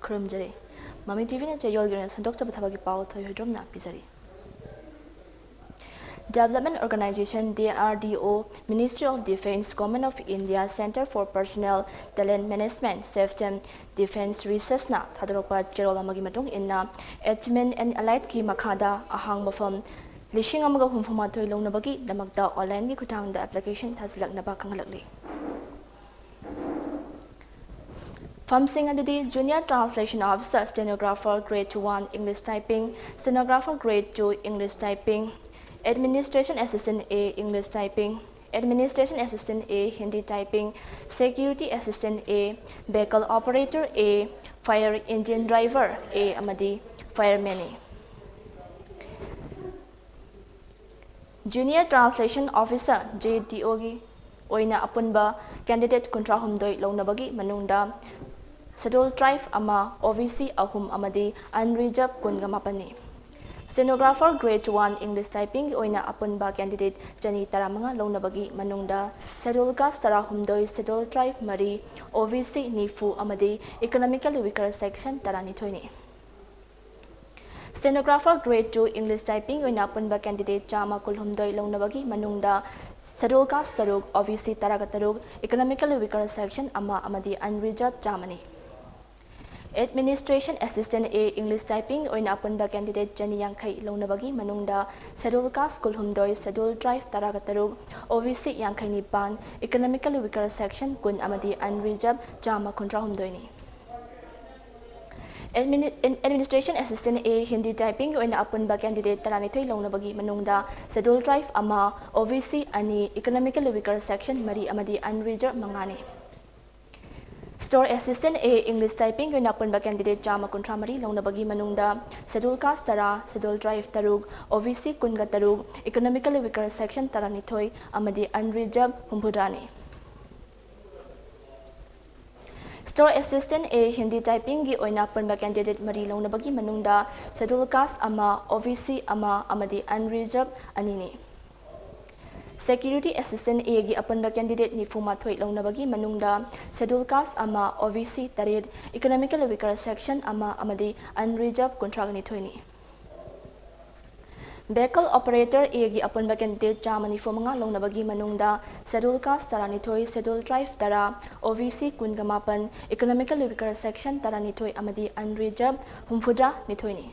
ꯈꯨꯔꯨꯝꯖꯔꯤ ꯃꯃꯤ ꯇꯤꯚꯤꯅ ꯆꯌꯣꯜꯒꯤ ꯑꯣꯏꯅ ꯁꯟꯗꯣꯛꯆꯕ ꯊꯕꯛꯀꯤ ꯄꯥꯎ ꯊꯣꯏꯗ꯭ꯔꯣꯝꯅ ꯄꯤꯖꯔꯤ Development Organization DRDO, Ministry of Defense, Government of India, Center for Personnel Talent Management, SafeTem Defense Research na thadropa cherol amagi matung inna Achievement and Allied ki makhada ahang mafam lishing amaga humfumathoi longnabagi damakta online gi khutangda application thasilaknaba khangalakli. Famsing adudi Junior Translation Officer, Stenographer Grade 1 English Typing, Stenographer Grade 2 English Typing, Administration Assistant A English Typing, Administration Assistant A Hindi Typing, Security Assistant A, Vehicle Operator A, Fire Engine Driver A amadi Fireman A. Junior Translation Officer JTO gi oina apunba candidate kontra humdoi launabagi manungda Scheduled Tribe ama OVC ahum amadi unreserved kunga mapani. Stenographer Grade 1 English Typing oina apunba candidate Jani taramanga launabagi manungda Scheduled Caste tarahumdoi Scheduled Tribe mari OVC nifu amadi economically weaker section taranithoini. Stenographer Grade 2 English Typing oina apunba candidate Chama kulhumdoi launabagi manungda Scheduled Caste tarug OVC taragatarug economically weaker section ama amadi unreserved Germany. Administration Assistant A English Typing oina apunba candidate Jani Yankai launabagi manungda Scheduled Caste kulhumdoi Scheduled Tribe taragatarug OVC Yankai nipan economically weaker section kun amadi unreserved Jama kontra humdoini. Administration Assistant A Hindi Typing oina apunba candidate taranithoi launabagi manungda Scheduled Tribe ama OVC ani economically weaker section mari amadi unreserved mangani. Store Assistant A English Typing oina apunba candidate Chama kontra mari launabagi manungda Scheduled Caste tara Scheduled Tribe tarug OVC kunga tarug economically weaker section taranithoi amadi unreserved humpurani. Store Assistant A Hindi Typing gi oina apunba candidate mari launabagi manungda Scheduled Caste ama OVC ama amadi unreserved anini. Security Assistant A gi apunba candidate nifuma thoi launabagi manungda Scheduled Caste ama OVC tarid economically weaker section ama amadi unreserved contragni thoini. Vehicle Operator A gi apunba candidate Chamani fomanga launabagi manungda Scheduled Caste taranithoi Scheduled Tribe tara OVC kungamapan economically weaker section taranithoi amadi unreserved humfudra nithoini.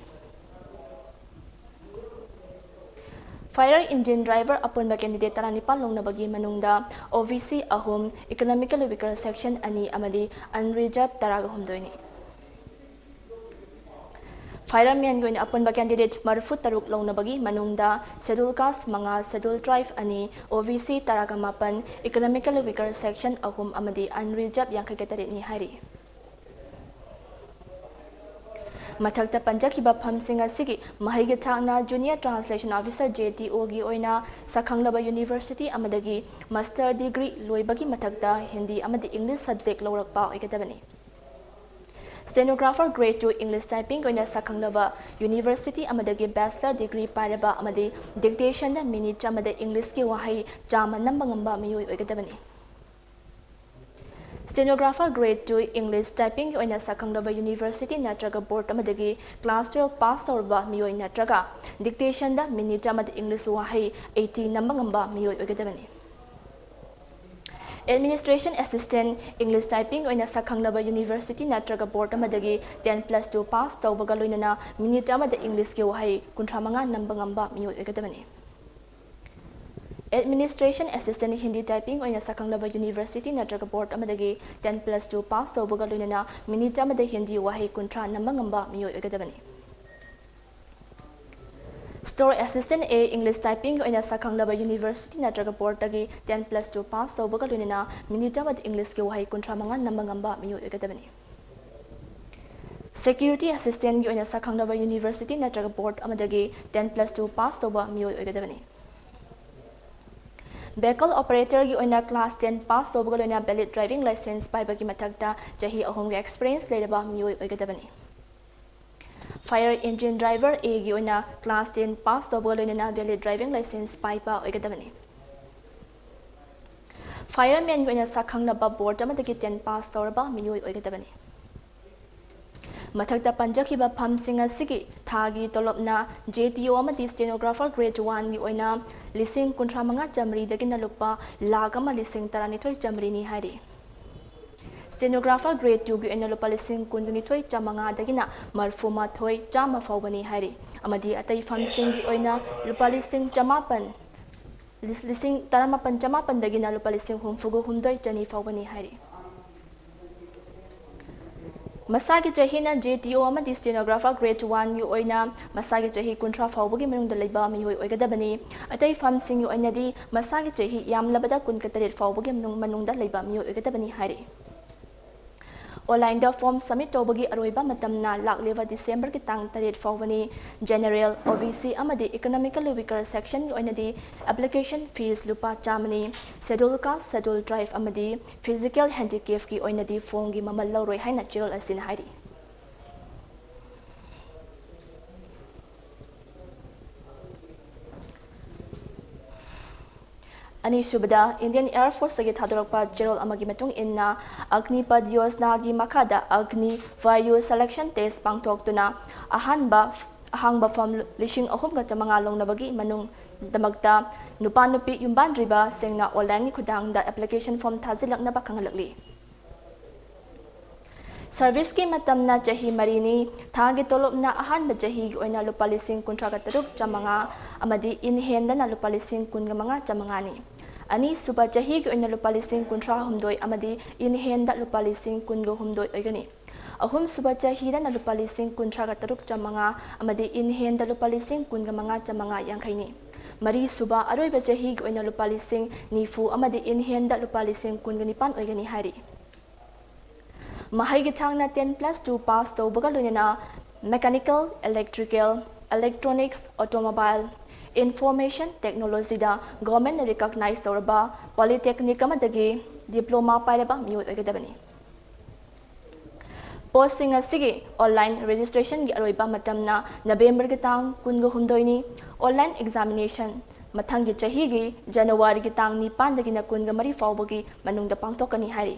Fire Engine Driver apunba candidate taranipan launabagi manungda OVC ahum economically weaker section ani amadi unreserved taraga humdoini. Fireman goin apunba candidate marfu taruk launabagi manungda Scheduled Caste manga Scheduled Tribe ani OVC taraga mapan economically weaker section ahum amadi unreserved yankagatarit ni hari. Mathakta panjakhiba phamsing asigi mahaiga thakna Junior Translation Officer JTO gi oina Sakhanglaba University amadagi Master Degree loibagi mathakta Hindi amadi English subject lawrakpa oigadabani. Stenographer Grade 2 English Typing oina Sakhanglaba University amadagi Bachelor Degree pairaba amadi dictation da minute amada English ki wahai chama namba ngamba miyoi oigadabani. Stenographer Grade 2 English Typing oina Sakhanglaba University natraga board amadagi class 12 pass tawrba miyoi natraga dictation da minute amada English wahai 80 namba ngamba miyoi oigadabani. Administration Assistant English Typing oina Sakhanglaba University natraga board amadagi 10+2 pass tawbaga loinana minute amada English ki wahai 35 namba ngamba miyoi oigadabani. Administration Assistant Hindi Typing oina Sakhanglaba University natraga board amadagi 10+2 pass tawbaga loinana minute amada Hindi wahai 30 namba ngamba miyoi oigadabani. Store Assistant A English Typing oina Sakhanglaba University natraga board agi 10+2 pass tawbaga loinana minute amada English ki wahai 35 namba ngamba miyoi oigadabani. Security Assistant gi oina Sakhanglaba University natraga board amadagi 10+2 pass tawba miyoi oigadabani. Vehicle Operator gi oina class 10 pass tawbaga loina valid driving license paibagi mathakta chahi ahumga experience leiraba miyoi oigadabani. Fire Engine Driver A gi oina class 10 pass tawbaga loina valid driving license paiba oigadabani. Fireman gi oina Sakhanglaba board amadagi 10 pass tawraba miyoi oigadabani. ꯃꯊꯛꯇ ꯄꯟꯖꯈꯤꯕ ꯐꯝꯁꯤꯡ ꯑꯁꯤꯒꯤ ꯊꯥꯒꯤ ꯇꯣꯂꯣꯞꯅ JTO ꯑꯃꯗꯤ ꯁ꯭ꯇꯦꯅꯣꯒ꯭ꯔꯥꯐꯔ grade 1ꯒꯤ ꯑꯣꯏꯅ ꯂꯤꯁꯤꯡ 35,800 ꯂꯨꯄꯥ 1,12,900 ꯍꯥꯏꯔꯤ꯫ ꯁ꯭ꯇꯦꯅꯣꯒ꯭ꯔꯥꯐꯔ grade 2ꯒꯤ ꯑꯣꯏꯅ ꯂꯨꯄꯥ 19,900 30,100 ꯐꯥꯎꯕꯅꯤ ꯍꯥꯏꯔꯤ ꯑꯃꯗꯤ ꯑꯇꯩ ꯐꯝꯁꯤꯡꯒꯤ ꯑꯣꯏꯅ ꯂꯨꯄꯥ 18,900 ꯂꯨꯄꯥ 69,900 ꯐꯥꯎꯕꯅꯤ ꯍꯥꯏꯔꯤ꯫ ꯃꯁꯥꯒꯤ ꯆꯍꯤꯅ JTO ꯑꯃꯗꯤ ꯁ꯭ꯇꯦꯅꯣꯒ꯭ꯔꯥꯐꯔ ꯒ꯭ꯔꯦꯗ 1ꯒꯤ ꯑꯣꯏꯅ ꯃꯁꯥꯒꯤ ꯆꯍꯤ 30 ꯐꯥꯎꯕꯒꯤ ꯃꯅꯨꯡꯗ ꯂꯩꯕ ꯃꯤꯑꯣꯏ ꯑꯣꯏꯒꯗꯕꯅꯤ꯫ ꯑꯇꯩ ꯐꯝꯁꯤꯡꯒꯤ ꯑꯣꯏꯅꯗꯤ ꯃꯁꯥꯒꯤ ꯆꯍꯤ ꯌꯥꯝꯂꯕꯗ 28 ꯐꯥꯎꯕꯒꯤ ꯃꯅꯨꯡꯗ ꯂꯩꯕ ꯃꯤꯑꯣꯏ ꯑꯣꯏꯒꯗꯕꯅꯤ ꯍꯥꯏꯔꯤ꯫ ꯑꯣꯟꯂꯥꯏꯟꯗ ꯐꯣꯔꯝ ꯁꯕꯃꯤꯠ ꯇꯧꯕꯒꯤ ꯑꯔꯣꯏꯕ ꯃꯇꯝꯅ ꯂꯥꯛꯂꯤꯕ ꯗꯤꯁꯦꯝꯕꯔꯒꯤ ꯇꯥꯡ 8 ꯐꯥꯎꯕꯅꯤ꯫ ꯖꯦꯅꯔꯦꯜ, OBC ꯑꯃꯗꯤ ꯏꯀꯣꯅꯣꯃꯤꯀꯦꯜꯂꯤ ꯋꯤꯀꯔ ꯁꯦꯛꯁꯟꯒꯤ ꯑꯣꯏꯅꯗꯤ ꯑꯦꯄ꯭ꯂꯤꯀꯦꯁꯟ ꯐꯤꯁ ꯂꯨꯄꯥ 100ꯅꯤ꯫ ꯁꯦꯗꯨꯜ ꯀꯥꯁꯠ, ꯁꯦꯗꯨꯜ ꯇ꯭ꯔꯥꯏꯕ ꯑꯃꯗꯤ ꯐꯤꯖꯤꯀꯦꯜ ꯍꯦꯟꯗꯤꯀꯦꯞꯀꯤ ꯑꯣꯏꯅꯗꯤ ꯐꯣꯔꯝꯒꯤ ꯃꯃꯜ ꯂꯧꯔꯣꯏ ꯍꯥꯏꯅ ꯆꯦꯔꯣꯜ ꯑꯁꯤꯅ ꯍꯥꯏꯔꯤ꯫ ꯑꯅꯤꯁꯨꯕꯗ ꯏꯟꯗꯤꯌꯟ ꯑꯦꯌꯔ ꯐꯣꯔꯁꯇꯒꯤ ꯊꯥꯗꯣꯔꯛꯄ ꯆꯦꯔꯣꯜ ꯑꯃꯒꯤ ꯃꯇꯨꯡ ꯏꯟꯅ ꯑꯒꯅꯤꯄꯊ ꯌꯣꯖꯅꯥꯒꯤ ꯃꯈꯥꯗ ꯑꯒꯅꯤ ꯚꯥꯌꯨ ꯁꯦꯂꯦꯛꯁꯟ ꯇꯦꯁ ꯄꯥꯡꯊꯣꯛꯇꯨꯅ ꯑꯍꯥꯡꯕ ꯐꯝ 3,900 ꯂꯧꯅꯕꯒꯤ ꯗꯃꯛꯇ ꯅꯨꯄꯥ-ꯅꯨꯄꯤ ꯌꯨꯝꯕꯥꯟꯗ꯭ꯔꯤꯕꯁꯤꯡꯅ ꯑꯣꯟꯂꯥꯏꯟꯒꯤ ꯈꯨꯠꯊꯥꯡꯗ ꯑꯦꯄ꯭ꯂꯤꯀꯦꯁꯟ ꯐꯣꯔꯝ ꯊꯥꯖꯤꯜꯂꯛꯅꯕ ꯈꯪꯍꯜꯂꯛꯂꯤ꯫ ꯁꯔꯚꯤꯁꯀꯤ ꯃꯇꯝꯅ ꯆꯍꯤ 4ꯅꯤ꯫ ꯊꯥꯒꯤ ꯇꯣꯂꯣꯞꯅ ꯑꯍꯥꯟꯕ ꯆꯍꯤꯒꯤ ꯑꯣꯏꯅ ꯂꯨꯄꯥ 36,500 ꯑꯃꯗꯤ ꯏꯟ ꯍꯦꯟꯗꯅ ꯂꯨꯄా 15,500ꯅꯤ꯫ ꯑꯅꯤꯁꯨꯕ ꯆꯍꯤꯒꯤ ꯑꯣꯏꯅ ꯂꯨꯄꯥ 36,000 ꯑꯃꯗꯤꯏꯟ ꯍꯦꯟꯗ ꯂꯨꯄా 18,000 ꯑꯣꯏꯒꯅꯤ꯫ ꯑꯍꯨꯝꯁꯨꯕ ꯆꯍꯤꯗꯅ ꯂꯨꯄా 36,500 ꯑꯃꯗꯤ ꯏꯟ ꯍꯦꯟꯗ ꯂꯨꯄा 15,550ꯅꯤ꯫ ꯃꯔꯤꯁꯨꯕ ꯑꯔꯣꯏꯕ ꯆꯍꯤꯒꯤ ꯑꯣꯏꯅ ꯂꯨꯄꯥ 90,000 ꯑꯃꯗꯤ ꯏꯟ ꯍꯦꯟꯗ ꯂꯨꯄꯥ 19,000 ꯑꯣꯏꯒꯅꯤ ꯍꯥꯏꯔꯤ꯫ ꯃꯍꯩꯒꯤ ꯊꯥꯛꯅ 10+2 ꯄꯥꯁ ꯇꯧꯕꯒ ꯂꯣꯏꯅꯅ mechanical, electrical, electronics, automobile, information ꯇꯦꯛꯅꯣꯂꯣꯖꯤꯗ ꯒꯚꯔꯟꯃꯦꯟꯠꯅ ꯔꯤꯀꯒꯅꯥꯏꯖ ꯇꯧꯔꯕ ꯄꯣꯂꯤꯇꯦꯛꯅꯤꯛ ꯑꯃꯗꯒꯤ ꯗꯤꯄ꯭ꯂꯣꯃꯥ ꯄꯥꯏꯔꯕ ꯃꯤꯑꯣꯏ ꯑꯣꯏꯒꯗꯕꯅꯤ꯫ ꯄꯣꯁꯁꯤꯡ ꯑꯁꯤꯒꯤ ꯑꯣꯟꯂꯥꯏꯟ ꯔꯦꯖꯤꯁꯇ꯭ꯔꯦꯁꯟꯒꯤ ꯑꯔꯣꯏꯕ ꯃꯇꯝꯅ ꯅꯕꯦꯝꯕꯔꯒꯤ ꯇꯥꯡ 18ꯅꯤ꯫ ꯑꯣꯟꯂꯥꯏꯟ ꯑꯦꯛꯖꯥꯃꯤꯅꯦꯁꯟ ꯃꯊꯪꯒꯤ ꯆꯍꯤꯒꯤ ꯖꯅꯨꯋꯥꯔꯤꯒꯤ ꯇꯥꯡ 9ꯗꯒꯤꯅ 23 ꯐꯥꯎꯕꯒꯤ ꯃꯅꯨꯡꯗ ꯄꯥꯡꯊꯣꯛꯀꯅꯤ ꯍꯥꯏꯔꯤ꯫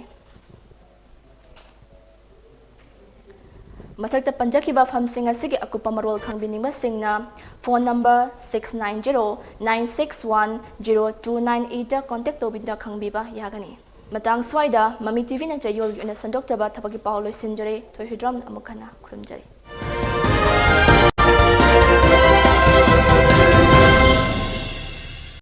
ꯃꯊꯛꯇ ꯄꯟꯖꯈꯤꯕ ꯐꯝꯁꯤꯡ ꯑꯁꯤꯒꯤ ꯑꯀꯨꯞꯄ ꯃꯔꯣꯜ ꯈꯪꯕꯤꯅꯤꯡꯕꯁꯤꯡꯅ ꯐꯣꯟ ꯅꯝꯕꯔ 690-961-0298ꯗ ꯀꯣꯟꯇꯦꯛ ꯇꯧꯕꯤꯗꯨꯅ ꯈꯪꯕꯤꯕ ꯌꯥꯒꯅꯤ꯫ ꯃꯇꯥꯡ ꯁ꯭ꯋꯥꯏꯗ ꯃꯃꯤ ꯇꯤꯚꯤꯅ ꯆꯌꯣꯜꯒꯤ ꯑꯣꯏꯅ ꯁꯟꯗꯣꯛꯆꯕ ꯊꯕꯛꯀꯤ ꯄꯥꯎ ꯂꯣꯏꯁꯤꯟꯖꯔꯦ꯫ ꯊꯣꯏ ꯍꯨꯏꯗ꯭ꯔꯣꯝꯅ ꯑꯃꯨꯛ ꯍꯟꯅ ꯈꯨꯔꯨꯝꯖꯔꯤ꯫